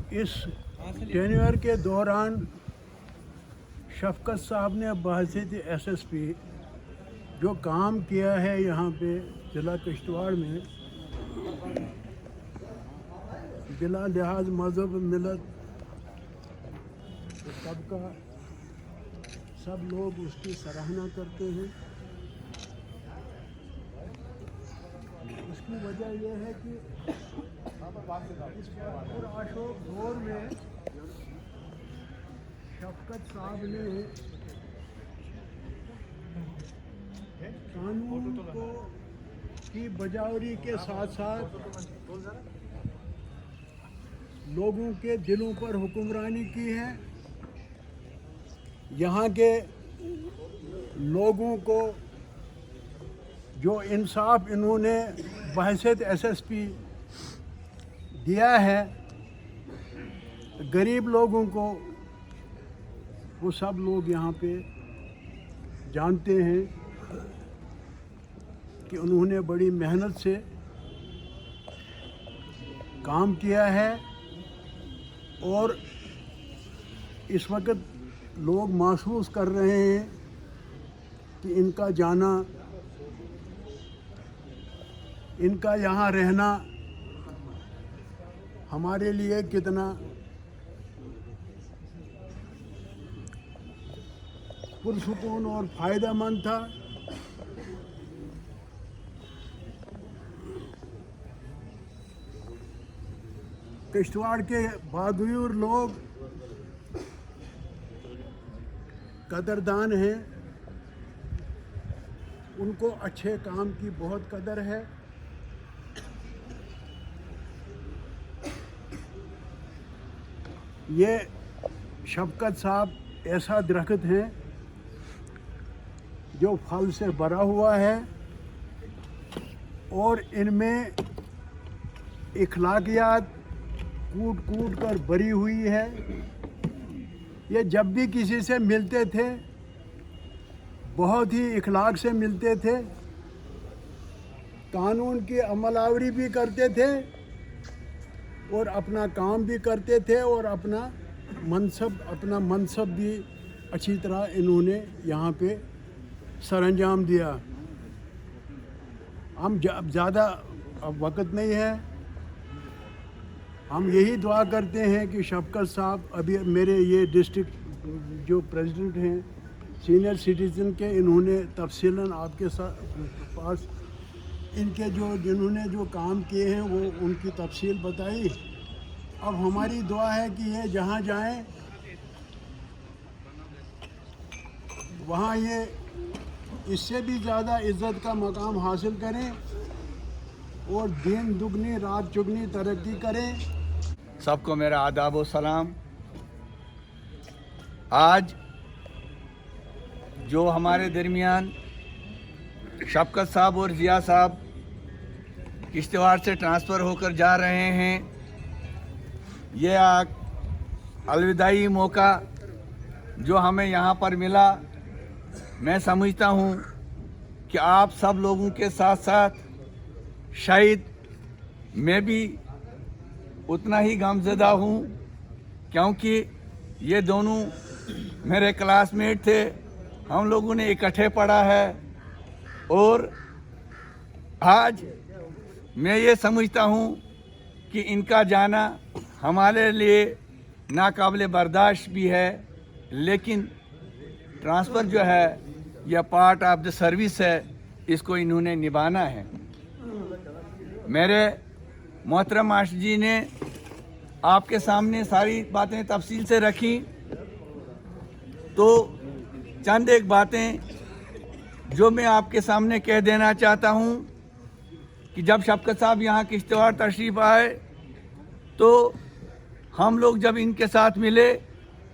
इस टेन्योर के दौरान शफकत साहब ने बहसीत एसएसपी जो काम किया है यहाँ पे ज़िला किश्तवाड़ में, बिला लिहाज मज़हब मिलत सबका सब लोग उसकी सराहना करते हैं। उसकी वजह यह है कि इस अशोक दौर में शफकत साहब ने कानून को की बजावरी के साथ साथ लोगों के दिलों पर हुक्मरानी की है। यहाँ के लोगों को जो इंसाफ इन्होंने बहसीत एसएसपी दिया है, गरीब लोगों को वो सब लोग यहाँ पे जानते हैं कि उन्होंने बड़ी मेहनत से काम किया है। और इस वक्त लोग महसूस कर रहे हैं कि इनका जाना, इनका यहाँ रहना हमारे लिए कितना पुरसुकून और फ़ायदेमंद था। किश्तवाड़ के बहादुर लोग कदरदान हैं, उनको अच्छे काम की बहुत कदर है। ये शफकत साहब ऐसा दरख्त है जो फल से भरा हुआ है और इनमें इखलाकियात कूट कूट कर भरी हुई है। ये जब भी किसी से मिलते थे बहुत ही इखलाक से मिलते थे, कानून की अमलावरी भी करते थे और अपना काम भी करते थे और अपना मनसब भी अच्छी तरह इन्होंने यहाँ पे सरअंजाम दिया। हम ज़्यादा अब वक्त नहीं है, हम यही दुआ करते हैं कि शफकत साहब अभी मेरे ये डिस्ट्रिक्ट जो प्रेसिडेंट हैं सीनियर सिटीज़न के, इन्होंने तफसीलन आपके पास इनके जिन्होंने जो काम किए हैं वो उनकी तफसील बताई। अब हमारी दुआ है कि ये जहाँ जाएं वहाँ ये इससे भी ज़्यादा इज़्ज़त का मकाम हासिल करें और दिन दुगनी रात चुगनी तरक्की करें। सबको मेरा आदाब व सलाम। आज जो हमारे दरमियान शफकत साहब और जिया साहब किश्तवाड़ से ट्रांसफ़र होकर जा रहे हैं, यह अलविदाई मौका जो हमें यहाँ पर मिला, मैं समझता हूँ कि आप सब लोगों के साथ साथ शायद मैं भी उतना ही गमज़दा हूँ, क्योंकि ये दोनों मेरे क्लासमेट थे, हम लोगों ने इकट्ठे पढ़ा है। और आज मैं ये समझता हूँ कि इनका जाना हमारे लिए नाकाबिले बर्दाश्त भी है, लेकिन ट्रांसफ़र जो है यह पार्ट ऑफ द सर्विस है, इसको इन्होंने निभाना है। मेरे मोहतरम मास्टर जी ने आपके सामने सारी बातें तफसील से रखी, तो चंद एक बातें जो मैं आपके सामने कह देना चाहता हूँ कि जब शफकत साहब यहाँ किश्तवाड़ तशरीफ़ आए तो हम लोग जब इनके साथ मिले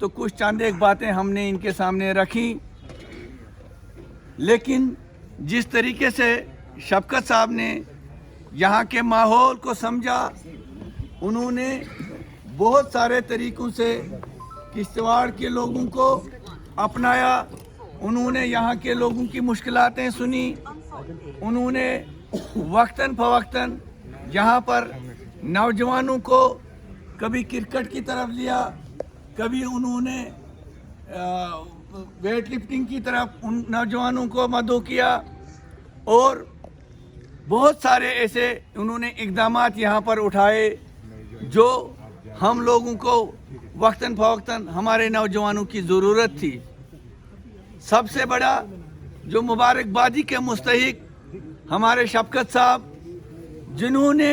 तो कुछ चंद एक बातें हमने इनके सामने रखी, लेकिन जिस तरीके से शफकत साहब ने यहाँ के माहौल को समझा, उन्होंने बहुत सारे तरीक़ों से किश्तवाड़ के लोगों को अपनाया। उन्होंने यहाँ के लोगों की मुश्किलातें सुनी, उन्होंने वक्तन फ़वक्तन यहाँ पर नौजवानों को कभी क्रिकेट की तरफ लिया, कभी उन्होंने वेट लिफ्टिंग की तरफ उन नौजवानों को मदऊ किया और बहुत सारे ऐसे उन्होंने इकदामात यहाँ पर उठाए जो हम लोगों को वक्तन फ़वक्तन हमारे नौजवानों की ज़रूरत थी। सबसे बड़ा जो मुबारकबादी के मुस्तहिक हमारे शफकत साहब, जिन्होंने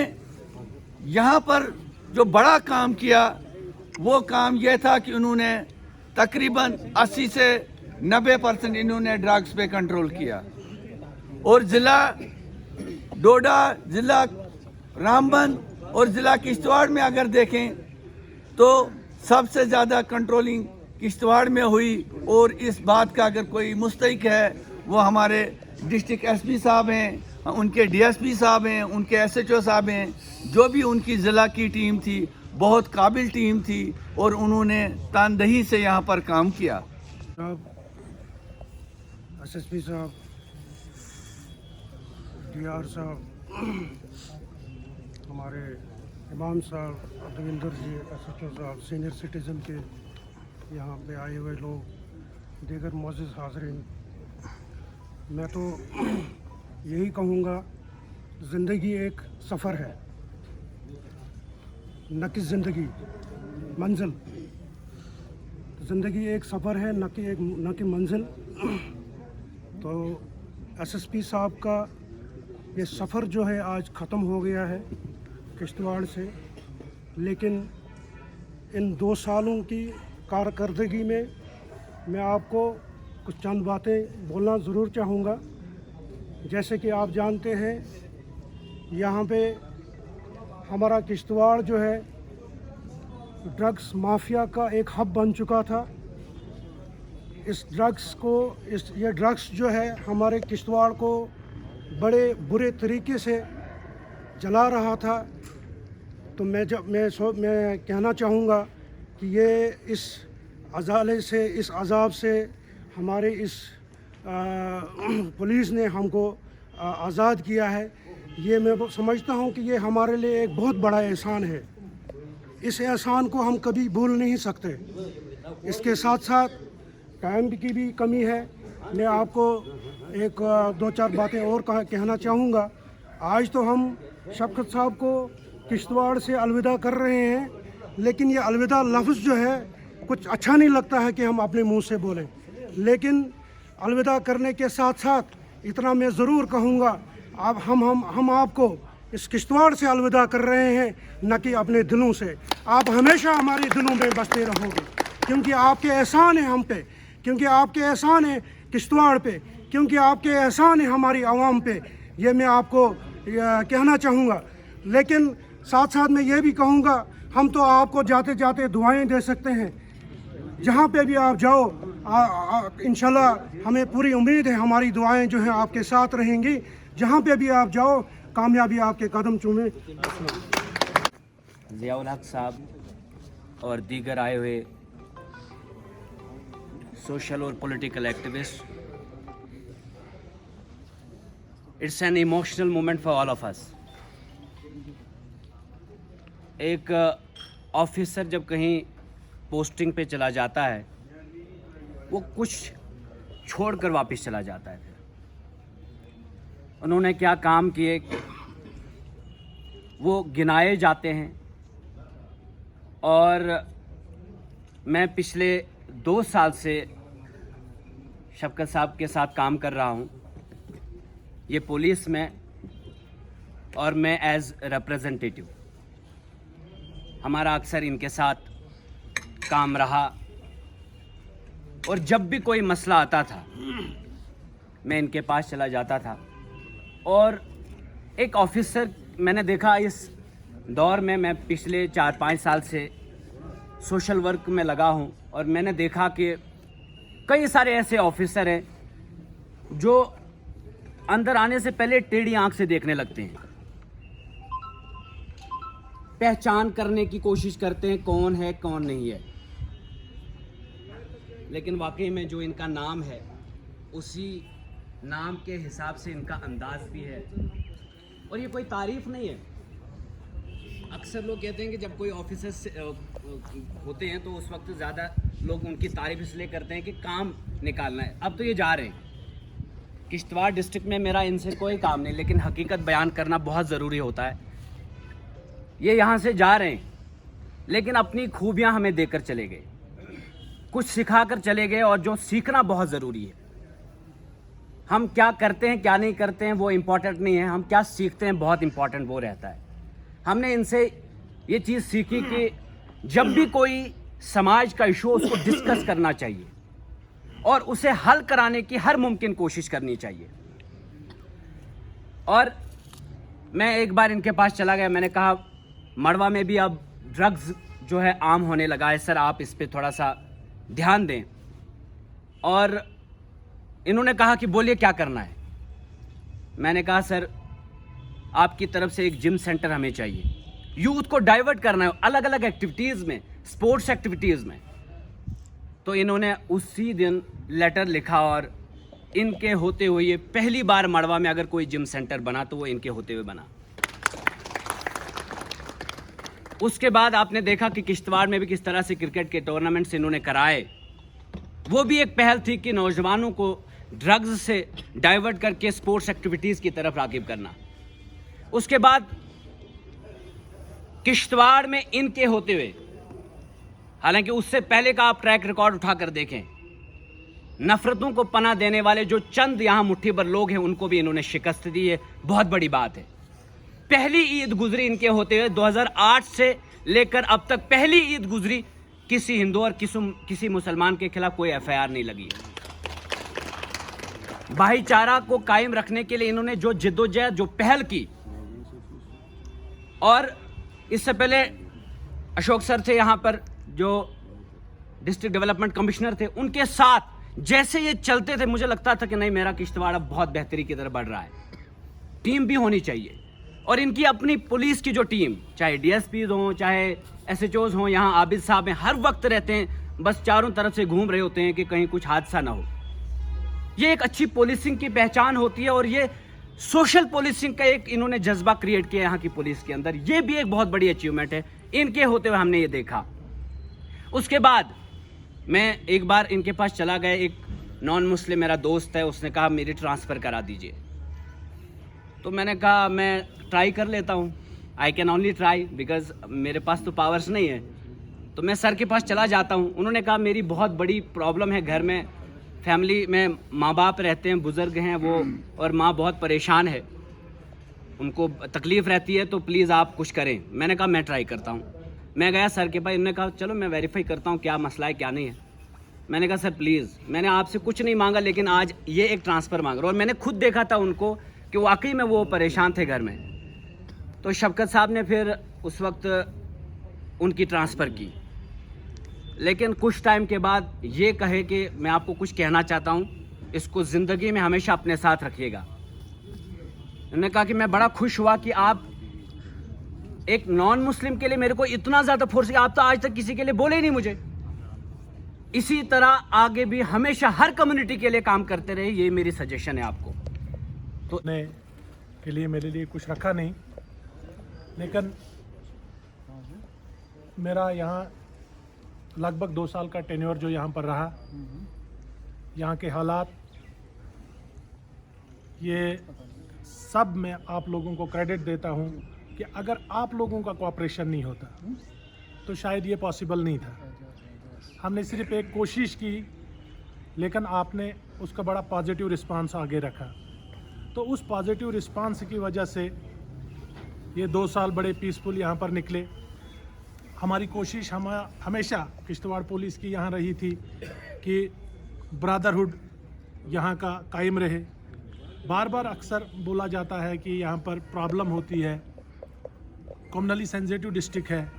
यहाँ पर जो बड़ा काम किया वो काम यह था कि उन्होंने तकरीबन 80 से 90% इन्होंने ड्रग्स पे कंट्रोल किया और ज़िला डोडा, ज़िला रामबन और ज़िला किश्तवाड़ में अगर देखें तो सबसे ज़्यादा कंट्रोलिंग किश्तवाड़ में हुई। और इस बात का अगर कोई मुस्तहिक है वो हमारे डिस्ट्रिक्ट एसपी साहब हैं, उनके डीएसपी साहब हैं, उनके एसएचओ साहब हैं, जो भी उनकी ज़िला की टीम थी, बहुत काबिल टीम थी और उन्होंने तानदही से यहाँ पर काम किया। एसएसपी साहब, डीआर साहब, हमारे इमाम साहब, अब्दुल जी, एसएचओ साहब, सीनियर सिटीज़न के यहाँ पे आए हुए लोग, दीगर मोअज़्ज़िज़ हाज़रीन, मैं तो यही कहूँगा, ज़िंदगी एक सफ़र है, न कि ज़िंदगी मंजिल। ज़िंदगी एक सफ़र है, न कि मंजिल। तो एसएसपी साहब का ये सफ़र जो है आज ख़त्म हो गया है किश्तवाड़ से, लेकिन इन 2 सालों की कारकर्दगी में मैं आपको कुछ चंद बातें बोलना ज़रूर चाहूँगा। जैसे कि आप जानते हैं, यहाँ पे हमारा किश्तवाड़ जो है ड्रग्स माफिया का एक हब बन चुका था। ये ड्रग्स जो है हमारे किश्तवाड़ को बड़े बुरे तरीके से जला रहा था। तो मैं कहना चाहूँगा कि ये इस अजाले से, इस अजाब से हमारे इस पुलिस ने हमको आज़ाद किया है। ये मैं समझता हूँ कि ये हमारे लिए एक बहुत बड़ा एहसान है। इस एहसान को हम कभी भूल नहीं सकते। इसके साथ साथ टाइम की भी कमी है। मैं आपको एक 2-4 बातें और कहना चाहूँगा। आज तो हम शफकत साहब को किश्तवाड़ से अलविदा कर रहे हैं, लेकिन ये अलविदा लफ्ज़ जो है कुछ अच्छा नहीं लगता है कि हम अपने मुंह से बोलें। लेकिन अलविदा करने के साथ साथ इतना मैं ज़रूर कहूँगा, अब हम आपको इस किश्तवाड़ से अलविदा कर रहे हैं, न कि अपने दिलों से। आप हमेशा हमारे दिलों में बसते रहोगे, क्योंकि आपके एहसान है हम पे, क्योंकि आपके एहसान है किश्तवाड़ पे, क्योंकि आपके एहसान है हमारी आवाम पे। ये मैं आपको कहना चाहूँगा। लेकिन साथ साथ मैं ये भी कहूँगा, हम तो आपको जाते जाते दुआएं दे सकते हैं। जहाँ पे भी आप जाओ, इंशाल्लाह हमें पूरी उम्मीद है हमारी दुआएं जो हैं आपके साथ रहेंगी। जहाँ पे भी आप जाओ, कामयाबी आपके कदम चूमे। ज़ियाउल हक साहब और दीगर आए हुए सोशल और political activist, it's an emotional moment for all of us. एक ऑफिसर जब कहीं पोस्टिंग पे चला जाता है, वो कुछ छोड़कर वापस चला जाता है। उन्होंने क्या काम किए वो गिनाए जाते हैं। और मैं पिछले 2 साल से शफकत साहब के साथ काम कर रहा हूँ, ये पुलिस में, और मैं एज रिप्रेजेंटेटिव। हमारा अक्सर इनके साथ काम रहा, और जब भी कोई मसला आता था मैं इनके पास चला जाता था। और एक ऑफिसर मैंने देखा इस दौर में, मैं पिछले 4-5 साल से सोशल वर्क में लगा हूं, और मैंने देखा कि कई सारे ऐसे ऑफिसर हैं जो अंदर आने से पहले टेढ़ी आंख से देखने लगते हैं, पहचान करने की कोशिश करते हैं कौन है कौन नहीं है। लेकिन वाकई में जो इनका नाम है, उसी नाम के हिसाब से इनका अंदाज भी है। और ये कोई तारीफ नहीं है, अक्सर लोग कहते हैं कि जब कोई ऑफिसर्स होते हैं तो उस वक्त ज़्यादा लोग उनकी तारीफ इसलिए करते हैं कि काम निकालना है। अब तो ये जा रहे हैं। किश्तवाड़ डिस्ट्रिक्ट में मेरा इनसे कोई काम नहीं, लेकिन हकीकत बयान करना बहुत ज़रूरी होता है। ये यहाँ से जा रहे हैं, लेकिन अपनी खूबियाँ हमें देकर चले गए, कुछ सिखा कर चले गए, और जो सीखना बहुत ज़रूरी है। हम क्या करते हैं क्या नहीं करते हैं वो इम्पोर्टेंट नहीं है, हम क्या सीखते हैं बहुत इम्पोर्टेंट वो रहता है। हमने इनसे ये चीज़ सीखी कि जब भी कोई समाज का इशू उसको डिस्कस करना चाहिए और उसे हल कराने की हर मुमकिन कोशिश करनी चाहिए। और मैं एक बार इनके पास चला गया, मैंने कहा मड़वा में भी अब ड्रग्स जो है आम होने लगा है, सर आप इस पे थोड़ा सा ध्यान दें। और इन्होंने कहा कि बोलिए क्या करना है। मैंने कहा सर आपकी तरफ से एक जिम सेंटर हमें चाहिए, यूथ को डाइवर्ट करना है अलग अलग एक्टिविटीज़ में, स्पोर्ट्स एक्टिविटीज़ में। तो इन्होंने उसी दिन लेटर लिखा और इनके होते हुए ये पहली बार मड़वा में अगर कोई जिम सेंटर बना तो वो इनके होते हुए बना। उसके बाद आपने देखा कि किश्तवाड़ में भी किस तरह से क्रिकेट के टूर्नामेंट्स इन्होंने कराए। वो भी एक पहल थी कि नौजवानों को ड्रग्स से डाइवर्ट करके स्पोर्ट्स एक्टिविटीज़ की तरफ राग़िब करना। उसके बाद किश्तवाड़ में इनके होते हुए, हालांकि उससे पहले का आप ट्रैक रिकॉर्ड उठाकर देखें, नफरतों को पनाह देने वाले जो चंद यहाँ मुट्ठी भर लोग हैं उनको भी इन्होंने शिकस्त दी है। बहुत बड़ी बात है। पहली ईद गुजरी इनके होते हुए 2008 से लेकर अब तक पहली ईद गुजरी, किसी हिंदू और किसी मुसलमान के खिलाफ कोई एफआईआर नहीं लगी है। भाईचारा को कायम रखने के लिए इन्होंने जो जिद्दोजहद, जो पहल की, और इससे पहले अशोक सर थे यहाँ पर जो डिस्ट्रिक्ट डेवलपमेंट कमिश्नर थे, उनके साथ जैसे ये चलते थे मुझे लगता था कि नहीं मेरा किश्तवाड़ अब बहुत बेहतरी की तरफ बढ़ रहा है। टीम भी होनी चाहिए, और इनकी अपनी पुलिस की जो टीम, चाहे डीएसपीज हों चाहे एसएचओज हों, यहाँ आबिद साहब हैं, हर वक्त रहते हैं, बस चारों तरफ से घूम रहे होते हैं कि कहीं कुछ हादसा ना हो। ये एक अच्छी पुलिसिंग की पहचान होती है, और ये सोशल पुलिसिंग का एक इन्होंने जज्बा क्रिएट किया यहाँ की पुलिस के अंदर। ये भी एक बहुत बड़ी अचीवमेंट है, इनके होते हुए हमने ये देखा। उसके बाद मैं एक बार इनके पास चला गया, एक नॉन मुस्लिम मेरा दोस्त है, उसने कहा मेरी ट्रांसफ़र करा दीजिए। तो मैंने कहा मैं ट्राई कर लेता हूँ, I can only try, because मेरे पास तो पावर्स नहीं है। तो मैं सर के पास चला जाता हूँ। उन्होंने कहा मेरी बहुत बड़ी प्रॉब्लम है, घर में फैमिली में माँ बाप रहते हैं, बुज़ुर्ग हैं वो, और माँ बहुत परेशान है, उनको तकलीफ़ रहती है, तो प्लीज़ आप कुछ करें। मैंने कहा मैं ट्राई करता हूँ। मैं गया सर के पास, उन्होंने कहा चलो मैं वेरीफाई करता हूँ क्या मसला है क्या नहीं है। मैंने कहा सर प्लीज़, मैंने आपसे कुछ नहीं मांगा, लेकिन आज ये एक ट्रांसफ़र मांग रहा हूँ। और मैंने खुद देखा था उनको कि वाकई में वो परेशान थे घर में। तो शफकत साहब ने फिर उस वक्त उनकी ट्रांसफ़र की, लेकिन कुछ टाइम के बाद ये कहे कि मैं आपको कुछ कहना चाहता हूँ, इसको ज़िंदगी में हमेशा अपने साथ रखिएगा। उन्होंने कहा कि मैं बड़ा खुश हुआ कि आप एक नॉन मुस्लिम के लिए मेरे को इतना ज़्यादा फोर्स किया, आप तो आज तक किसी के लिए बोले ही नहीं मुझे। इसी तरह आगे भी हमेशा हर कम्युनिटी के लिए काम करते रहे, ये मेरी सजेशन है आपको। तो ने के लिए मेरे लिए कुछ रखा नहीं, लेकिन मेरा यहाँ लगभग 2 साल का टेन्योर जो यहाँ पर रहा, यहाँ के हालात, ये सब मैं आप लोगों को क्रेडिट देता हूँ कि अगर आप लोगों का कोऑपरेशन नहीं होता तो शायद ये पॉसिबल नहीं था। हमने सिर्फ एक कोशिश की, लेकिन आपने उसका बड़ा पॉजिटिव रिस्पांस आगे रखा। तो उस पॉजिटिव रिस्पांस की वजह से ये 2 साल बड़े पीसफुल यहाँ पर निकले। हमारी कोशिश हमेशा किश्तवाड़ पुलिस की यहाँ रही थी कि ब्रदरहुड यहाँ का कायम रहे। बार बार अक्सर बोला जाता है कि यहाँ पर प्रॉब्लम होती है, कम्युनली सेंसिटिव डिस्ट्रिक्ट है।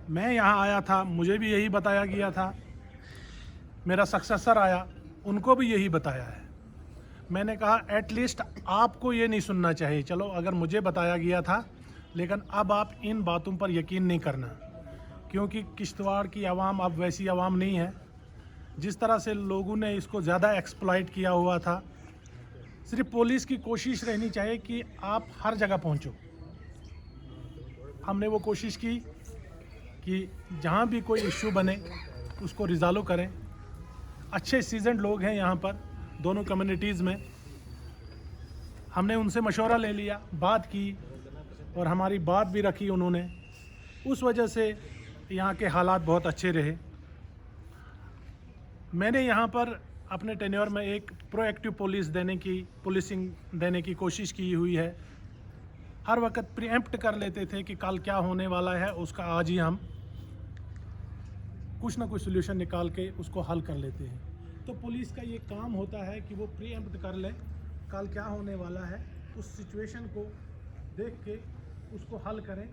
मैं यहाँ आया था, मुझे भी यही बताया गया था, मेरा सक्सेसर आया, उनको भी यही बताया है। मैंने कहा एटलीस्ट आपको ये नहीं सुनना चाहिए, चलो अगर मुझे बताया गया था, लेकिन अब आप इन बातों पर यकीन नहीं करना, क्योंकि किश्तवाड़ की आवाम अब वैसी आवाम नहीं है जिस तरह से लोगों ने इसको ज़्यादा एक्सप्लॉइट किया हुआ था। सिर्फ पुलिस की कोशिश रहनी चाहिए कि आप हर जगह पहुंचो, हमने वो कोशिश की कि जहाँ भी कोई इश्यू बने उसको रिजॉल्व करें। अच्छे सीजन्ड लोग हैं यहाँ पर दोनों कम्युनिटीज़ में। हमने उनसे मशवरा ले लिया, बात की और हमारी बात भी रखी उन्होंने। उस वजह से यहाँ के हालात बहुत अच्छे रहे। मैंने यहाँ पर अपने टेन्योर में एक प्रोएक्टिव पुलिसिंग देने की कोशिश की हुई है। हर वक्त प्रीएम्प्ट कर लेते थे कि कल क्या होने वाला है, उसका आज ही हम कुछ ना कुछ सोल्यूशन निकाल के उसको हल कर लेते हैं। तो पुलिस का ये काम होता है कि वो प्रीएम्प्ट कर ले कल क्या होने वाला है, उस सिचुएशन को देख के उसको हल करें।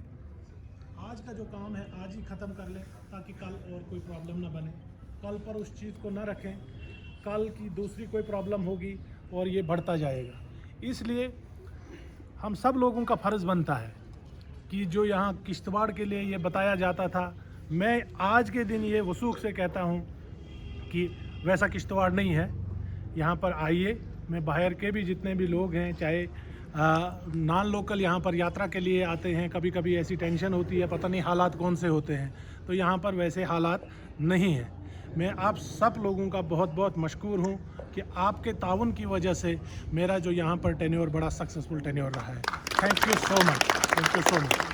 आज का जो काम है आज ही ख़त्म कर लें ताकि कल और कोई प्रॉब्लम ना बने। कल पर उस चीज़ को ना रखें, कल की दूसरी कोई प्रॉब्लम होगी और ये बढ़ता जाएगा। इसलिए हम सब लोगों का फ़र्ज़ बनता है कि जो यहाँ किश्तवाड़ के लिए ये बताया जाता था, मैं आज के दिन ये वसूख से कहता हूँ कि वैसा किश्तवाड़ नहीं है। यहाँ पर आइए, मैं बाहर के भी जितने भी लोग हैं, चाहे नॉन लोकल यहाँ पर यात्रा के लिए आते हैं, कभी कभी ऐसी टेंशन होती है पता नहीं हालात कौन से होते हैं, तो यहाँ पर वैसे हालात नहीं हैं। मैं आप सब लोगों का बहुत बहुत मशकूर हूँ कि आपके ताउन की वजह से मेरा जो यहाँ पर टेन्योर बड़ा सक्सेसफुल टेन्योर रहा है। Thank you so much.